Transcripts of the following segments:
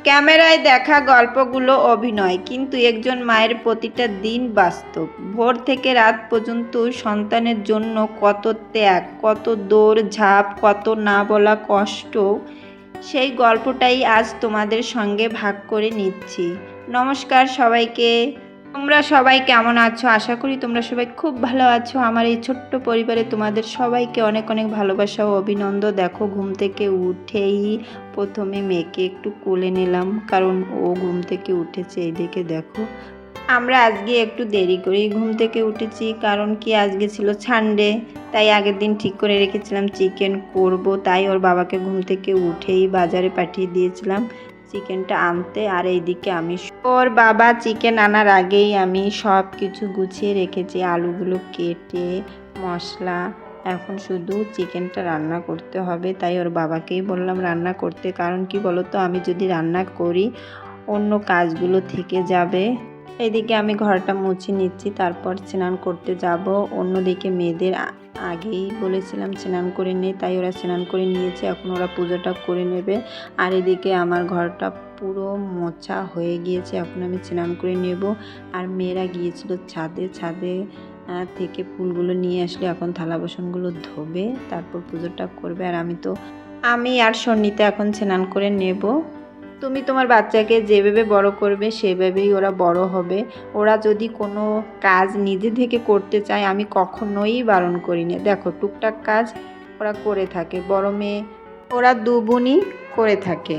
ক্যামেরায় দেখা গল্পগুলো অভিনয়, কিন্তু একজন মায়ের প্রতিটা দিন বাস্তব। ভোর থেকে রাত পর্যন্ত সন্তানের জন্য কত ত্যাগ, কত দৌড়ঝাঁপ, কত না বলা কষ্ট, সেই গল্পটাই আজ তোমাদের সঙ্গে ভাগ করে নিচ্ছি। নমস্কার সবাইকে। তোমরা সবাই কেমন আছো? আশা করি তোমরা সবাই খুব ভালো আছো। আমার এই ছোট্ট পরিবারে তোমাদের সবাইকে অনেক অনেক ভালোবাসা ও অভিনন্দন। দেখো, ঘুম থেকে উঠেই প্রথমে মেয়েকে একটু কোলে নিলাম, কারণ ও ঘুম থেকে উঠেছে। এইদিকে দেখো, আমরা আজকে একটু দেরি করেই ঘুম থেকে উঠেছি, কারণ কি আজকে ছিল সানডে। তাই আগের দিন ঠিক করে রেখেছিলাম চিকেন করব, তাই ওর বাবাকে ঘুম থেকে উঠেই বাজারে পাঠিয়ে দিয়েছিলাম চিকেনটা আনতে। আর এইদিকে আমি ওর বাবা চিকেন আনার আগেই আমি সব কিছু গুছিয়ে রেখেছি, আলুগুলো কেটে মশলা। এখন শুধু চিকেনটা রান্না করতে হবে, তাই ওর বাবাকেই বললাম রান্না করতে। কারণ কি বলতো, আমি যদি রান্না করি অন্য কাজগুলো থেকে যাবে। এদিকে আমি ঘরটা মুছে নিচ্ছি, তারপর স্নান করতে যাব। অন্যদিকে মেয়েদের আগেই বলেছিলাম স্নান করে নে, তাই ওরা স্নান করে নিয়েছে। এখন ওরা পুজোটা করে নেবে। আর এদিকে আমার ঘরটা পুরো মোছা হয়ে গিয়েছে, এখন আমি স্নান করে নেব। আর মেয়েরা গিয়েছিল ছাদে থেকে ফুলগুলো নিয়ে আসলে এখন থালা বাসনগুলো ধোবে, তারপর পুজোটা করবে। আর আমি আর সন্নিতে এখন স্নান করে নেব। তুমি তোমার বাচ্চাকে যেভাবে বড় করবে সেভাবেই ওরা বড় হবে। ওরা যদি কোনো কাজ নিজে থেকে করতে চায়, আমি কখনোই বারণ করি না। দেখো, টুকটাক কাজ ওরা করে থাকে। বড় মেয়ে ওরা দু বোনই করে থাকে।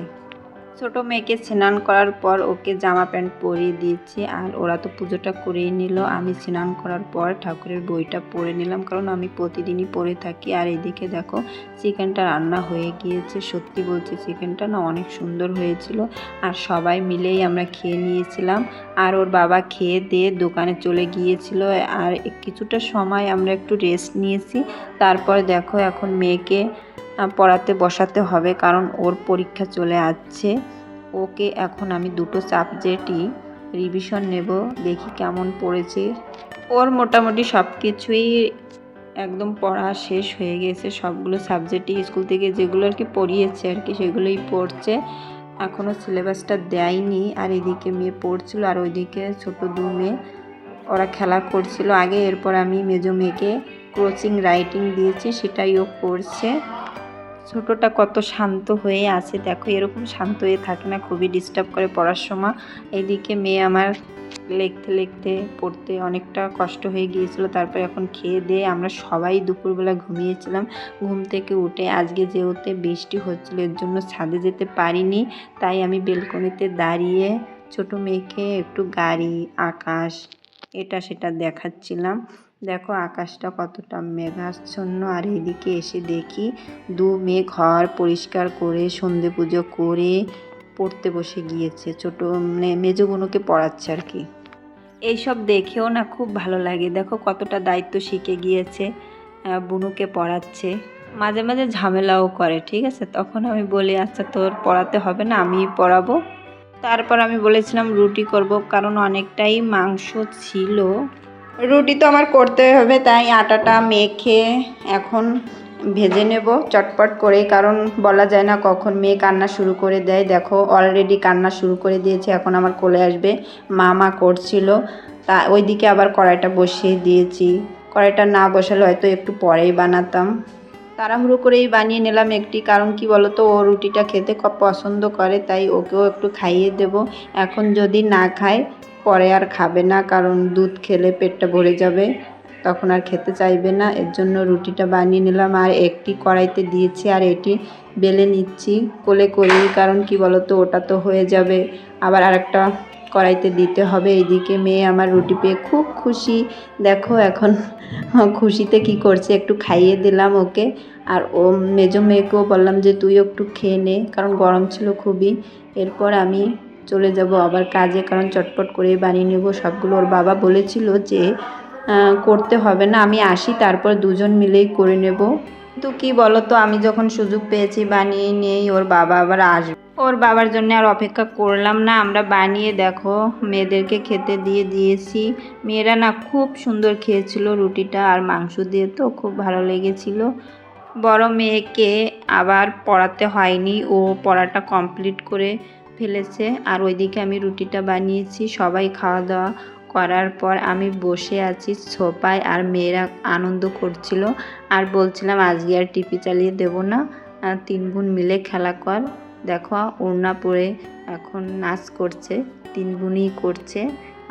ছোটো মেয়েকে স্নান করার পর ওকে জামা প্যান্ট পরিয়ে দিয়েছি, আর ওরা তো পুজোটা করেই নিল। আমি স্নান করার পর ঠাকুরের বইটা পড়ে নিলাম, কারণ আমি প্রতিদিনই পড়ে থাকি। আর এইদিকে দেখো, চিকেনটা রান্না হয়ে গিয়েছে। সত্যি বলছি, চিকেনটা না অনেক সুন্দর হয়েছিল। আর সবাই মিলেই আমরা খেয়ে নিয়েছিলাম। আর ওর বাবা খেয়ে দিয়ে দোকানে চলে গিয়েছিল। আর কিছুটা সময় আমরা একটু রেস্ট নিয়েছি। তারপর দেখো, এখন মেয়েকে পড়াতে বসাতে হবে, কারণ ওর পরীক্ষা চলে আসছে। ওকে এখন আমি দুটো সাবজেক্টই রিভিশন নেব, দেখি কেমন পড়েছে। ওর মোটামুটি সব কিছুই একদম পড়া শেষ হয়ে গেছে। সবগুলো সাবজেক্টই স্কুল থেকে যেগুলো আর কি পড়িয়েছে আর কি সেগুলোই পড়ছে। এখনও সিলেবাসটা দেয়নি। আর এদিকে মেয়ে পড়ছিল, আর ওইদিকে ছোট দু মেয়ে ওরা খেলা করছিল আগে। এরপর আমি মেজো মেয়েকে ক্রোচিং রাইটিং দিয়েছি, সেটাই ও করছে। ছোটটা কত শান্ত হয়ে আছে দেখো, এরকম শান্ত হয়ে থাকে না, খুবই ডিস্টার্ব করে পড়ার সময়। এইদিকে মেয়ে আমার লিখতে পড়তে অনেকটা কষ্ট হয়ে গিয়েছিল। তারপর এখন খেয়ে দিয়ে আমরা সবাই দুপুরবেলা ঘুমিয়েছিলাম। ঘুম থেকে উঠে আজকে যেহেতু বৃষ্টি হচ্ছিল, এর জন্য ছাদে যেতে পারিনি। তাই আমি বেলকনিতে দাঁড়িয়ে ছোট মেয়েকে একটু গাড়ি, আকাশ এটা সেটা দেখাচ্ছিলাম। দেখো আকাশটা কতটা মেঘাচ্ছন্ন। আর এদিকে এসে দেখি দু মেয়ে ঘর পরিষ্কার করে সন্ধে পুজো করে পড়তে বসে গিয়েছে। ছোট মেজো বোনকে পড়াচ্ছে আর কি। এইসব দেখেও না খুব ভালো লাগে। দেখো কতটা দায়িত্ব শিখে গিয়েছে, বুনুকে পড়াচ্ছে। মাঝে মাঝে ঝামেলাও করে, ঠিক আছে। তখন আমি বলি আচ্ছা তোর পড়াতে হবে না, আমিই পড়াবো। তারপর আমি বলেছিলাম রুটি করব, কারণ অনেকটাই মাংস ছিল। রুটি তো আমার করতে হবে, তাই আটাটা মেখে এখন ভেজে নেব চটপট করে, কারণ বলা যায় না কখন মেয়ে কান্না শুরু করে দেয়। দেখো অলরেডি কান্না শুরু করে দিয়েছে, এখন আমার কোলে আসবে। মা করছিল, তা ওইদিকে আবার কড়াইটা বসিয়ে দিয়েছি। কড়াইটা না বসালে হয়তো একটু পরেই বানাতাম। তাড়াহুড়ো করেই বানিয়ে নিলাম একটি, কারণ কি বলতো, ও রুটিটা খেতে খুব পছন্দ করে, তাই ওকেও একটু খাইয়ে দেব। এখন যদি না খায় পরে আর খাবে না, কারণ দুধ খেলে পেটটা ভরে যাবে, তখন আর খেতে চাইবে না। এর জন্য রুটিটা বানিয়ে নিলাম, আর একটি কড়াইতে দিয়েছি আর এটি বেলে নিচ্ছি কোলে করেই। কারণ কি বলতো, ওটা তো হয়ে যাবে, আবার আরেকটা কড়াইতে দিতে হবে। এইদিকে মেয়ে আমার রুটি পেয়ে খুব খুশি। দেখো এখন খুশিতে কি করছে, একটু খাইয়ে দিলাম ওকে। আর ও মেজো মেয়েকেও বললাম যে তুই একটু খেয়ে নে, কারণ গরম ছিল খুবই। এরপর আমি চলে যাব আবার কাজে, কারণ চটপট করে বানিয়ে নেব সবগুলো। ওর বাবা বলেছিল যে করতে হবে না, আমি আসি তারপর দুজন মিলেই করে নেব। কিন্তু কি বলো তো, আমি যখন সুযোগ পেয়েছি বানিয়ে নিয়েই ওর বাবা আবার আসবে। ওর বাবার জন্য আর অপেক্ষা করলাম না, আমরা বানিয়ে দেখো মেয়েদেরকে খেতে দিয়ে দিয়েছি। মেয়েরা না খুব সুন্দর খেয়েছিল রুটিটা, আর মাংস দিয়ে তো খুব ভালো লেগেছিল। বড় মেয়েকে আবার পড়াতে হয়নি, ও পড়াটা কমপ্লিট করে ফেলেছে। আর ওইদিকে আমি রুটিটা বানিয়েছি। সবাই খাওয়া দাওয়া করার পর আমি বসে আছি সোফায়, আর মেয়েরা আনন্দ করছিল আর বলছিলাম আজকে আর টিভি চালিয়ে দেবো না, 3 বোন মিলে খেলা কর। দেখো ওড়না পরে এখন নাচ করছে, 3 বোনই করছে।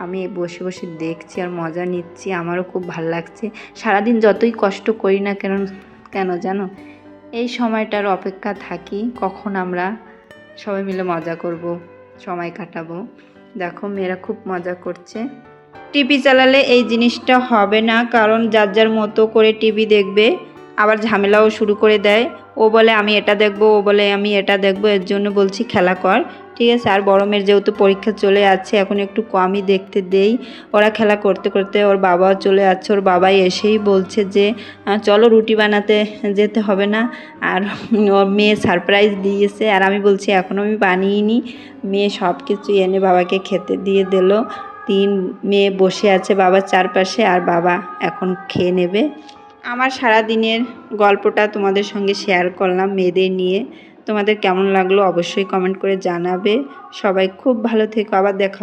আমি বসে বসে দেখছি আর মজা নিচ্ছি, আমারও খুব ভালো লাগছে। সারাদিন যতই কষ্ট করি না কেন জানো, এই সময়টার অপেক্ষা থাকি কখন আমরা সবাই মিলে মজা করব, সময় কাটাবো। দেখো মেয়েরা খুব মজা করছে। টিভি চালালে এই জিনিসটা হবে না, কারণ যার যার মতো করে টিভি দেখবে, আবার ঝামেলাও শুরু করে দেয়। ও বলে আমি এটা দেখবো, ও বলে আমি এটা দেখবো, এর জন্য বলছি খেলা কর, ঠিক আছে। আর বড় মেয়ের যেহেতু পরীক্ষা চলে আছে, এখন একটু কমই দেখতে দেই। ওরা খেলা করতে করতে ওর বাবাও চলে যাচ্ছে, ওর বাবাই এসেই বলছে যে চলো রুটি বানাতে যেতে হবে না। আর ওর মেয়ে সারপ্রাইজ দিয়েছে, আর আমি বলছি এখনও আমি বানিয়েইনি। মেয়ে সব কিছু এনে বাবাকে খেতে দিয়ে দিল। 3 মেয়ে বসে আছে বাবার চারপাশে, আর বাবা এখন খেয়ে নেবে। আমার সারা দিনের গল্পটা তোমাদের সঙ্গে শেয়ার করলাম মেয়েদের নিয়ে। তোমাদের কেমন লাগলো অবশ্যই কমেন্ট করে জানাবে। সবাই খুব ভালো থেকো, আবার দেখা